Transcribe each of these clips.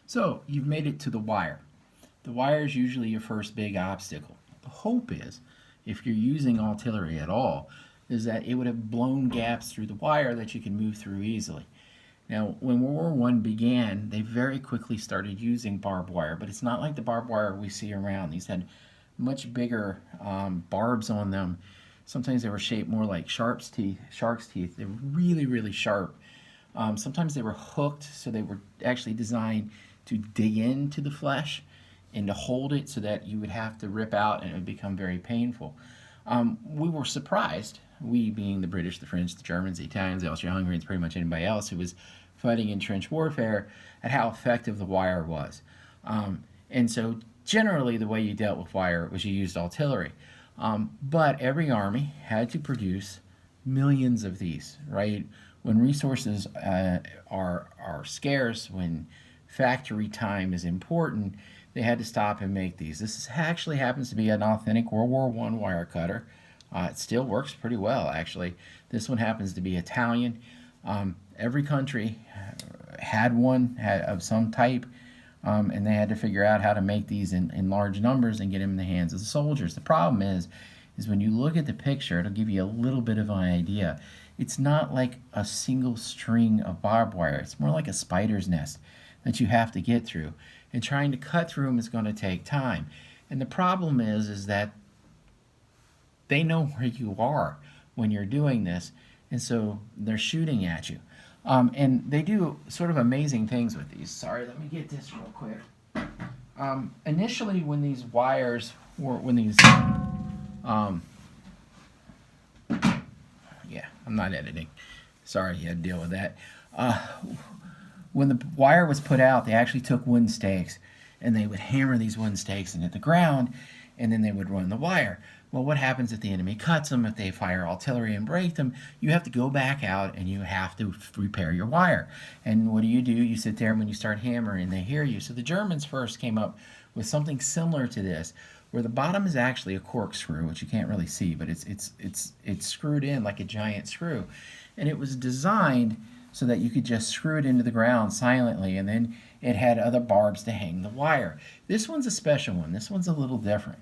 So you've made it to the wire. The wire is usually your first big obstacle. The hope is, if you're using artillery at all, is that it would have blown gaps through the wire that you can move through easily. Now, when World War I began, they very quickly started using barbed wire, but it's not like the barbed wire we see around. These had much bigger barbs on them. Sometimes they were shaped more like shark's teeth. They were really, really sharp. Sometimes they were hooked, so they were actually designed to dig into the flesh and to hold it so that you would have to rip out and it would become very painful. We were surprised, we being the British, the French, the Germans, the Italians, the Austro-Hungarians, pretty much anybody else who was fighting in trench warfare, at how effective the wire was. And so generally the way you dealt with wire was you used artillery. But every army had to produce millions of these, right? When resources are scarce, when factory time is important, they had to stop and make these. This actually happens to be an authentic World War I wire cutter. It still works pretty well, actually. This one happens to be Italian. Every country had one of some type, and they had to figure out how to make these in large numbers and get them in the hands of the soldiers. The problem is when you look at the picture, it'll give you a little bit of an idea. It's not like a single string of barbed wire. It's more like a spider's nest that you have to get through. And trying to cut through them is going to take time. And the problem is that they know where you are when you're doing this, and so they're shooting at you. And they do sort of amazing things with these. Sorry, let me get this real quick. Initially, when these wires were, yeah, I'm not editing. Sorry, you had to deal with that. When the wire was put out, they actually took wooden stakes and they would hammer these wooden stakes into the ground, and then they would run the wire. Well, what happens if the enemy cuts them, if they fire artillery and break them? You have to go back out and you have to repair your wire. And what do? You sit there, and when you start hammering, they hear you. So the Germans first came up with something similar to this, where the bottom is actually a corkscrew, which you can't really see, but it's screwed in like a giant screw. And it was designed so that you could just screw it into the ground silently, and then it had other barbs to hang the wire. This one's a special one. This one's a little different.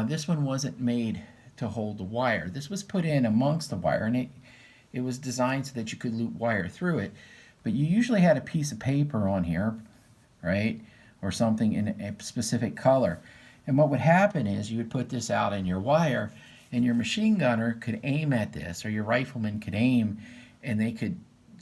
This one wasn't made to hold the wire. This was put in amongst the wire, and it was designed so that you could loop wire through it. But you usually had a piece of paper on here, right, or something in a specific color. And what would happen is you would put this out in your wire, and your machine gunner could aim at this, or your rifleman could aim, and they could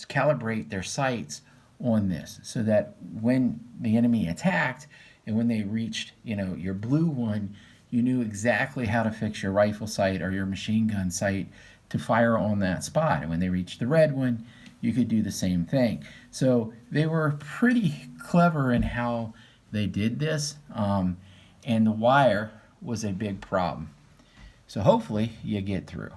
calibrate their sights on this so that when the enemy attacked and when they reached, your blue one, you knew exactly how to fix your rifle sight or your machine gun sight to fire on that spot. And when they reached the red one, you could do the same thing. So they were pretty clever in how they did this, and the wire was a big problem. So hopefully you get through.